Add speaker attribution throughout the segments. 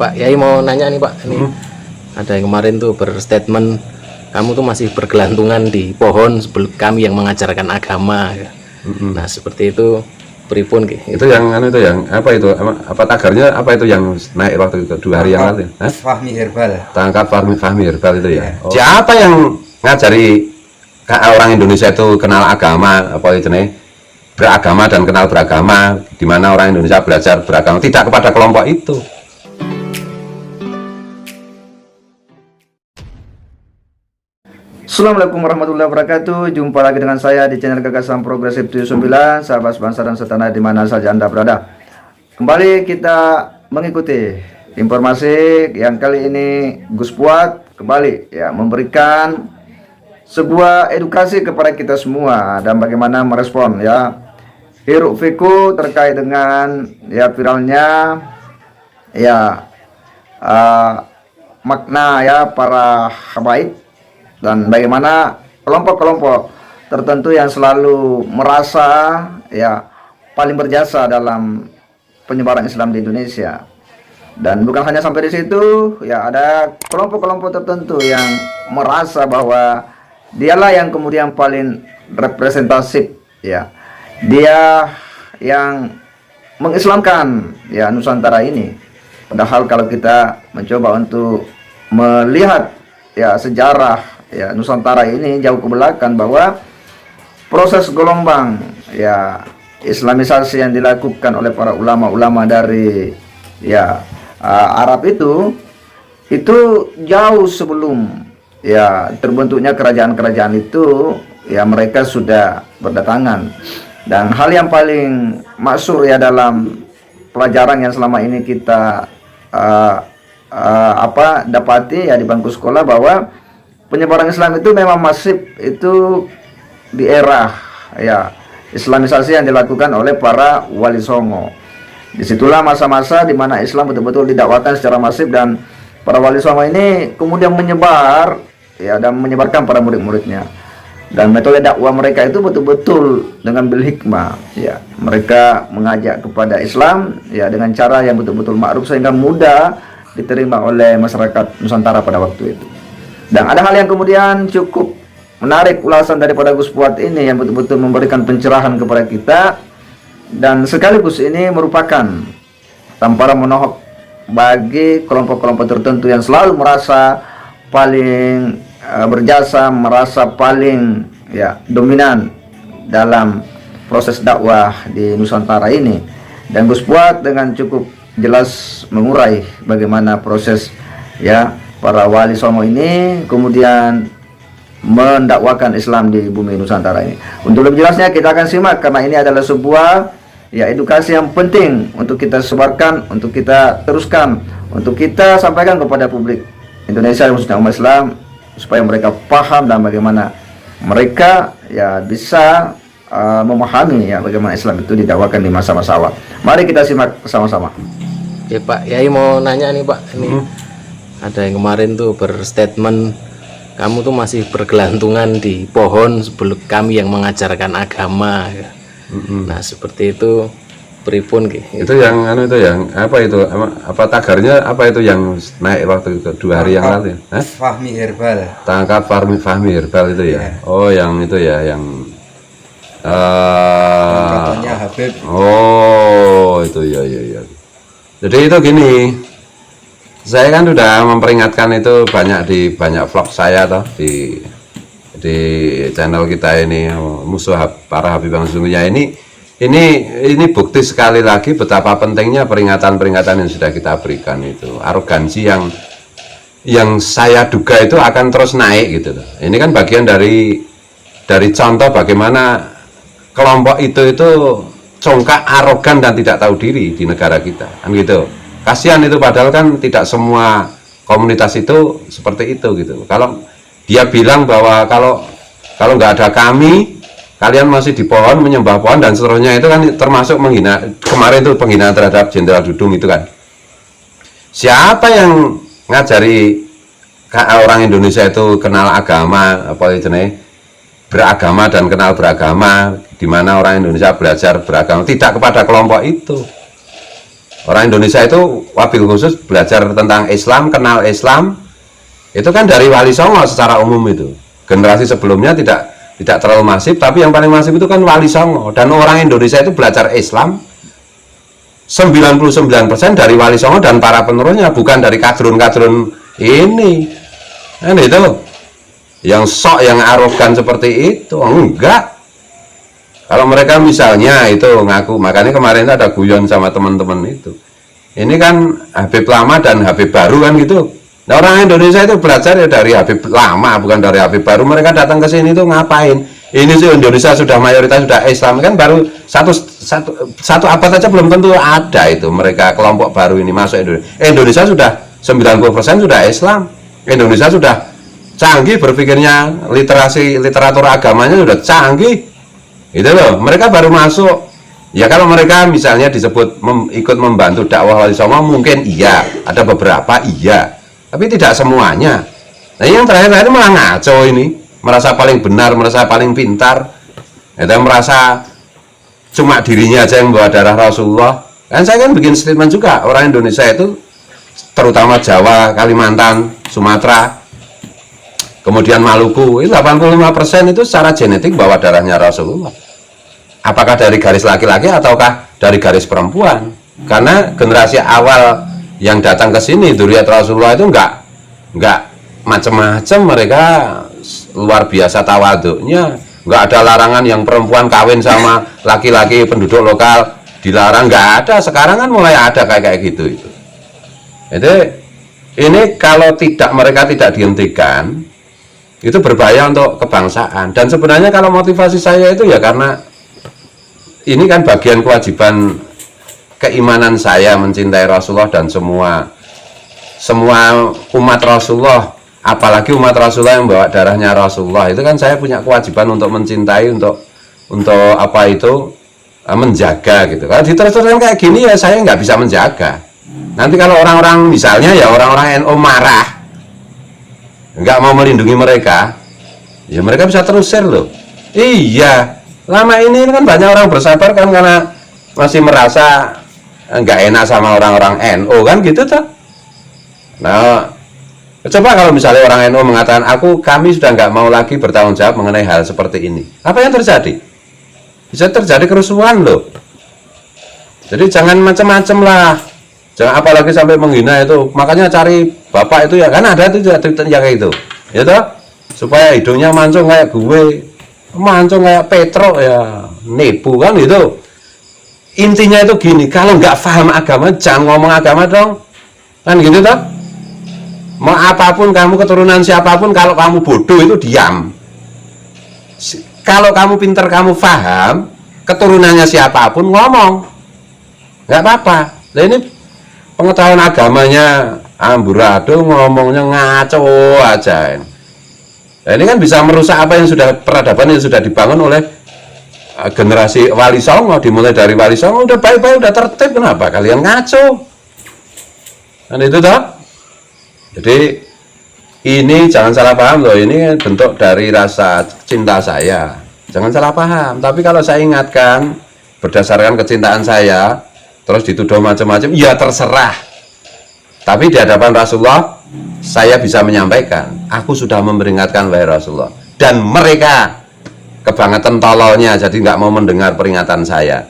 Speaker 1: Pak Yai mau nanya nih Pak, ini ada yang kemarin tuh berstatement kamu tuh masih bergelantungan di pohon sebelum kami yang mengajarkan agama. Nah seperti itu pripun
Speaker 2: itu yang itu yang apa itu apa tagarnya apa itu yang naik waktu itu 2 hari yang lalu?
Speaker 3: Fahmi Herbal.
Speaker 2: Tangkap Fahmi Herbal itu ya. Oh. Siapa yang ngajari orang Indonesia itu kenal agama apa itu nih? Beragama dan kenal beragama, di mana orang Indonesia belajar beragama, tidak kepada kelompok itu.
Speaker 3: Assalamualaikum warahmatullahi wabarakatuh. Jumpa lagi dengan saya di channel Gagasan Progresif 79, sahabat bangsa dan setanah di mana saja Anda berada. Kembali kita mengikuti informasi yang kali ini Gus Puat kembali ya memberikan sebuah edukasi kepada kita semua dan bagaimana merespon ya hiruk pikuk terkait dengan ya viralnya ya makna ya para habaib dan bagaimana kelompok-kelompok tertentu yang selalu merasa ya paling berjasa dalam penyebaran Islam di Indonesia. Dan bukan hanya sampai di situ, ya ada kelompok-kelompok tertentu yang merasa bahwa dialah yang kemudian paling representatif ya. Dia yang mengislamkan ya Nusantara ini. Padahal kalau kita mencoba untuk melihat ya sejarah ya Nusantara ini jauh ke belakang, bahwa proses gelombang ya Islamisasi yang dilakukan oleh para ulama-ulama dari ya Arab itu jauh sebelum ya terbentuknya kerajaan-kerajaan itu ya mereka sudah berdatangan. Dan hal yang paling masyhur ya dalam pelajaran yang selama ini kita dapati ya di bangku sekolah, bahwa penyebaran Islam itu memang masif itu di era ya Islamisasi yang dilakukan oleh para wali songo. Disitulah masa-masa di mana Islam betul-betul didakwakan secara masif, dan para wali songo ini kemudian menyebar ya dan menyebarkan para murid-muridnya. Dan metode dakwah mereka itu betul-betul dengan bil hikmah ya. Mereka mengajak kepada Islam ya dengan cara yang betul-betul ma'ruf sehingga mudah diterima oleh masyarakat Nusantara pada waktu itu. Dan ada hal yang kemudian cukup menarik ulasan daripada Gus Puat ini yang betul-betul memberikan pencerahan kepada kita, dan sekaligus ini merupakan tamparan menohok bagi kelompok-kelompok tertentu yang selalu merasa paling berjasa, merasa paling ya dominan dalam proses dakwah di Nusantara ini. Dan Gus Puat dengan cukup jelas mengurai bagaimana proses ya para wali songo ini kemudian mendakwakan Islam di bumi Nusantara ini. Untuk lebih jelasnya kita akan simak, karena ini adalah sebuah ya edukasi yang penting untuk kita sebarkan, untuk kita teruskan, untuk kita sampaikan kepada publik Indonesia dan khususnya umat Islam, supaya mereka paham dan bagaimana mereka ya bisa memahami ya bagaimana Islam itu didakwakan di masa-masa awal. Mari kita simak bersama-sama.
Speaker 1: Oke Pak Yai mau nanya nih Pak, ini ada yang kemarin tuh berstatement kamu tuh masih bergelantungan di pohon sebelum kami yang mengajarkan agama. Nah seperti itu pripun
Speaker 2: itu yang itu yang apa itu apa tagarnya apa itu yang naik waktu itu 2 hari yang lalu?
Speaker 3: Fahmi Herbal.
Speaker 2: Tangkap Fahmi Herbal itu ya. Oh yang itu ya yang
Speaker 3: katanya Habib.
Speaker 2: Oh itu ya. Jadi itu gini, saya kan sudah memperingatkan itu banyak vlog saya toh di channel kita ini, musuh para Habib yang sesungguhnya ini bukti sekali lagi betapa pentingnya peringatan-peringatan yang sudah kita berikan itu. Arogansi yang saya duga itu akan terus naik gitu loh. Ini kan bagian dari contoh bagaimana kelompok itu congkak, arogan dan tidak tahu diri di negara kita kan gitu. Kasihan itu, padahal kan tidak semua komunitas itu seperti itu gitu. Kalau dia bilang bahwa kalau nggak ada kami, kalian masih di pohon menyembah pohon dan seterusnya, itu kan termasuk menghina. Kemarin itu penghinaan terhadap Jenderal Dudung itu kan. Siapa yang ngajari orang Indonesia itu kenal agama apa itu nih? Beragama dan kenal beragama, di mana orang Indonesia belajar beragama, tidak kepada kelompok itu. Orang Indonesia itu wabil khusus belajar tentang Islam, kenal Islam itu kan dari Wali Songo secara umum itu. Generasi sebelumnya tidak terlalu masif, tapi yang paling masif itu kan Wali Songo. Dan orang Indonesia itu belajar Islam 99% dari Wali Songo dan para penerusnya, bukan dari kadrun-kadrun ini. Kan itu yang sok, yang arogan seperti itu. Enggak. Kalau mereka misalnya itu ngaku, makanya kemarin itu ada guyon sama teman-teman itu. Ini kan Habib lama dan Habib baru kan gitu. Nah, orang Indonesia itu belajar ya dari Habib lama, bukan dari Habib baru. Mereka datang ke sini itu ngapain? Ini sih Indonesia sudah mayoritas sudah Islam, kan baru satu abad aja belum tentu ada itu mereka kelompok baru ini masuk Indonesia. Indonesia sudah 90% sudah Islam. Indonesia sudah canggih berpikirnya, literatur agamanya sudah canggih. Itu loh, mereka baru masuk. Ya kalau mereka misalnya disebut ikut membantu dakwah Wali Songo mungkin iya, ada beberapa iya, tapi tidak semuanya. Nah yang terakhir malah ngaco ini, merasa paling benar, merasa paling pintar, itu merasa cuma dirinya aja yang bawa darah Rasulullah. Kan saya kan bikin statement juga, orang Indonesia itu terutama Jawa, Kalimantan, Sumatera, kemudian Maluku, itu 85% itu secara genetik bawa darahnya Rasulullah. Apakah dari garis laki-laki ataukah dari garis perempuan? Karena generasi awal yang datang ke sini dzurriyyat Rasulullah itu enggak macam-macam, mereka luar biasa tawaduknya, enggak ada larangan yang perempuan kawin sama laki-laki penduduk lokal dilarang, enggak ada. Sekarang kan mulai ada kayak gitu itu. Jadi ini kalau mereka tidak dihentikan itu berbahaya untuk kebangsaan. Dan sebenarnya kalau motivasi saya itu ya karena ini kan bagian kewajiban keimanan saya mencintai Rasulullah dan semua umat Rasulullah, apalagi umat Rasulullah yang bawa darahnya Rasulullah, itu kan saya punya kewajiban untuk mencintai, untuk apa itu menjaga gitu. Kalau diterus-terusan kayak gini ya saya nggak bisa menjaga. Nanti kalau orang-orang misalnya ya orang-orang NU marah, nggak mau melindungi mereka, ya mereka bisa terusir loh. Iya, lama ini kan banyak orang bersabar kan karena masih merasa nggak enak sama orang-orang NU kan gitu tuh. Nah, coba kalau misalnya orang NU mengatakan kami sudah nggak mau lagi bertanggung jawab mengenai hal seperti ini, apa yang terjadi? Bisa terjadi kerusuhan loh. Jadi jangan macam-macam lah, jangan apalagi sampai menghina itu. Makanya cari bapak itu ya kan ada itu yang kayak gitu, ya toh, supaya hidungnya mancung kayak gue, mancung kayak Petro ya, nipu kan gitu. Intinya itu gini, kalau nggak paham agama jangan ngomong agama dong, kan gitu toh. Mau apapun kamu, keturunan siapapun, kalau kamu bodoh itu diam. Kalau kamu pinter, kamu paham, keturunannya siapapun ngomong, nggak apa-apa. Nah ini pengetahuan agamanya amburadul, ngomongnya ngaco aja. Nah, ini kan bisa merusak apa yang sudah, peradaban yang sudah dibangun oleh generasi Wali Songo, dimulai dari Wali Songo udah baik-baik, udah tertib, kenapa kalian ngaco? Dan itu toh. Jadi ini jangan salah paham loh, ini bentuk dari rasa cinta saya. Jangan salah paham. Tapi kalau saya ingatkan berdasarkan kecintaan saya, terus dituduh macam-macam, ya terserah. Tapi di hadapan Rasulullah saya bisa menyampaikan, aku sudah memperingatkan wahai Rasulullah, dan mereka kebangetan tololnya jadi nggak mau mendengar peringatan saya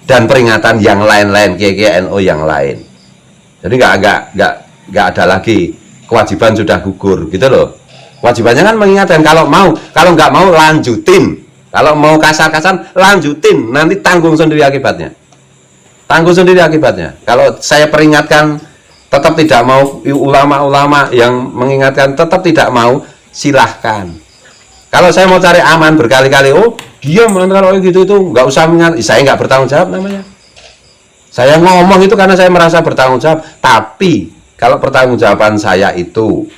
Speaker 2: dan peringatan yang lain-lain, kiai NU yang lain. Jadi nggak ada lagi, kewajiban sudah gugur gitu loh. Kewajibannya kan mengingatkan, kalau nggak mau lanjutin, kalau mau kasar-kasaran lanjutin, nanti tanggung sendiri akibatnya. Kalau saya peringatkan tetap tidak mau, ulama-ulama yang mengingatkan tetap tidak mau, silahkan. Kalau saya mau cari aman berkali-kali, diam, kalau gitu itu nggak usah mengingat, saya nggak bertanggung jawab namanya. Saya ngomong itu karena saya merasa bertanggung jawab. Tapi kalau pertanggungjawaban saya itu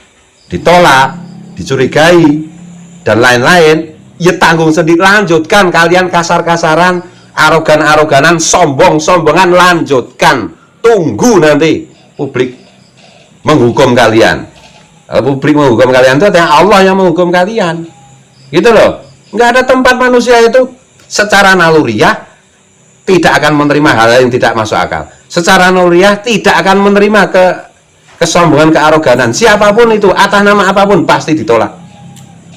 Speaker 2: ditolak, dicurigai, dan lain-lain, ya tanggung sendiri, lanjutkan. Kalian kasar-kasaran, arogan-aroganan, sombong-sombongan, lanjutkan. Tunggu nanti publik menghukum kalian. Kalau publik menghukum kalian itu artinya Allah yang menghukum kalian. Gitu loh. Nggak ada tempat manusia itu secara naluriah tidak akan menerima hal yang tidak masuk akal. secara nuriyah tidak akan menerima kesombongan, kearoganan. Siapapun itu, atas nama apapun pasti ditolak.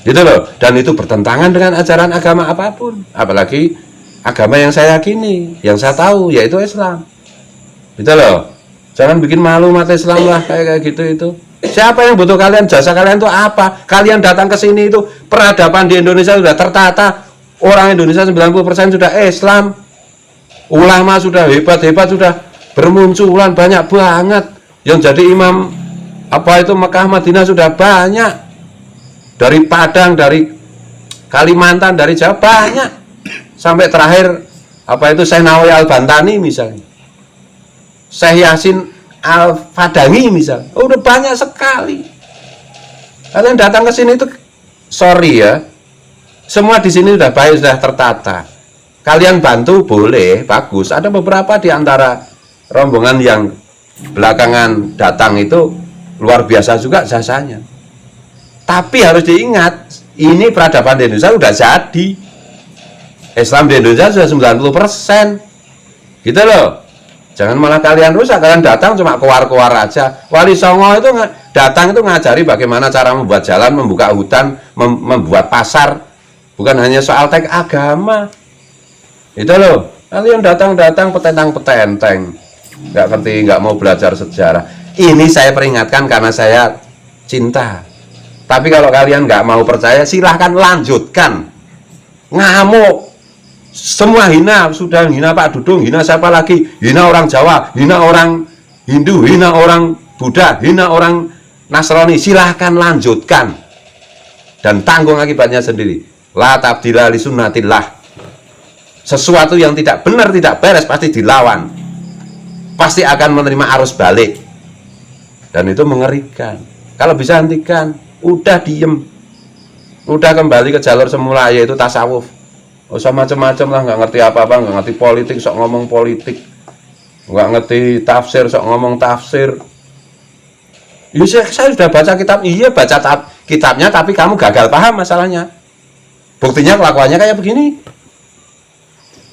Speaker 2: Gitu loh. Dan itu bertentangan dengan ajaran agama apapun. Apalagi agama yang saya yakini, yang saya tahu, yaitu Islam. Gitu loh. Jangan bikin malu umat Islam lah kayak gitu itu. Siapa yang butuh kalian? Jasa kalian itu apa? Kalian datang ke sini itu, peradaban di Indonesia sudah tertata. Orang Indonesia 90% sudah Islam. Ulama sudah hebat-hebat, sudah bermunculan banyak banget. Yang jadi imam Mekah Madinah sudah banyak. Dari Padang, dari Kalimantan, dari Jawa banyak. Sampai terakhir Syekh Nawawi Al-Bantani misalnya. Syekh Yasin Al-Fadangi misalnya. Udah banyak sekali. Kalian datang ke sini itu sorry ya. Semua di sini sudah baik, sudah tertata. Kalian bantu boleh, bagus. Ada beberapa di antara rombongan yang belakangan datang itu luar biasa juga jasanya. Tapi harus diingat, ini peradaban di Indonesia sudah jadi. Islam di Indonesia sudah 90%. Gitu loh. Jangan malah kalian rusak, kalian datang cuma keluar-keluar aja. Wali Songo itu datang itu ngajari bagaimana cara membuat jalan, membuka hutan, membuat pasar. Bukan hanya soal teks agama. Itu loh. Kalian datang-datang petentang-petenteng. Nggak ngerti, nggak mau belajar sejarah. Ini saya peringatkan karena saya cinta. Tapi kalau kalian nggak mau percaya, silahkan lanjutkan. Ngamuk. Semua hina, sudah hina Pak Dudung, hina siapa lagi? Hina orang Jawa, hina orang Hindu, hina orang Buddha, hina orang Nasrani. Silahkan lanjutkan. Dan tanggung akibatnya sendiri. La tabdila li sunnatillah. Sesuatu yang tidak benar, tidak beres pasti dilawan. Pasti akan menerima arus balik. Dan itu mengerikan. Kalau bisa hentikan, udah diem. Udah kembali ke jalur semula, yaitu tasawuf. Usah macam-macam lah, nggak ngerti apa-apa, nggak ngerti politik, sok ngomong politik. Nggak ngerti tafsir, sok ngomong tafsir. Ya, saya sudah baca kitab, iya baca kitabnya, tapi kamu gagal paham masalahnya. Buktinya kelakuannya kayak begini.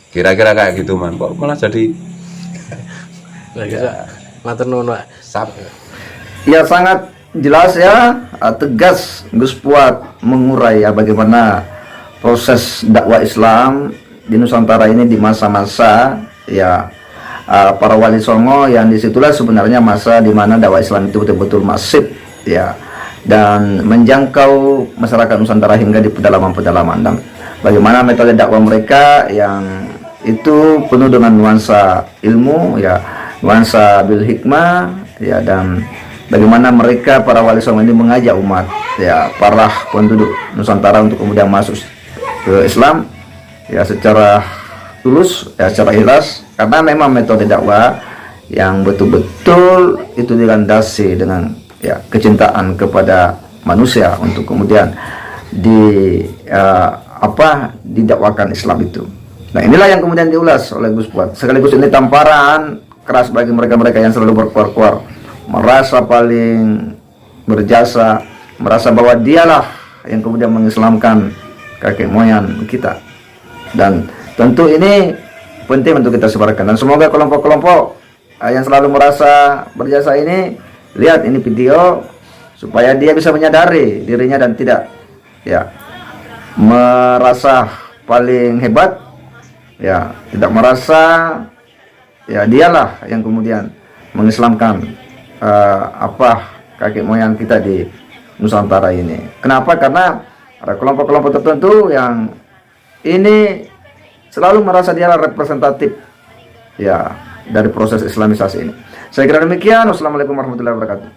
Speaker 2: Kira-kira kayak gitu man, kok malah jadi
Speaker 1: matur nuwun Pak.
Speaker 3: Ya sangat jelas ya, tegas Gus Puat mengurai ya bagaimana proses dakwah Islam di Nusantara ini di masa-masa ya para wali songo, yang disitulah sebenarnya masa di mana dakwah Islam itu betul-betul masif ya, dan menjangkau masyarakat Nusantara hingga di pedalaman-pedalaman, dan bagaimana metode dakwah mereka yang itu penuh dengan nuansa ilmu ya, nuansa bil hikmah ya, dan bagaimana mereka para wali songo ini mengajak umat ya, para penduduk Nusantara untuk kemudian masuk ke Islam ya secara tulus ya, secara ikhlas, karena memang metode dakwah yang betul-betul itu dilandasi dengan ya kecintaan kepada manusia untuk kemudian didakwakan Islam itu. Nah, inilah yang kemudian diulas oleh Gus Puat. Sekaligus ini tamparan keras bagi mereka-mereka yang selalu berkuar-kuar, merasa paling berjasa, merasa bahwa dialah yang kemudian mengislamkan kakek moyang kita. Dan tentu ini penting untuk kita sebarkan, dan semoga kelompok-kelompok yang selalu merasa berjasa ini lihat ini video supaya dia bisa menyadari dirinya dan tidak ya merasa paling hebat ya, tidak merasa ya dialah yang kemudian mengislamkan kakek moyang kita di Nusantara ini. Kenapa? Karena ada kelompok-kelompok tertentu yang ini selalu merasa dia representatif ya dari proses islamisasi ini. Saya kira demikian. Wassalamualaikum warahmatullahi wabarakatuh.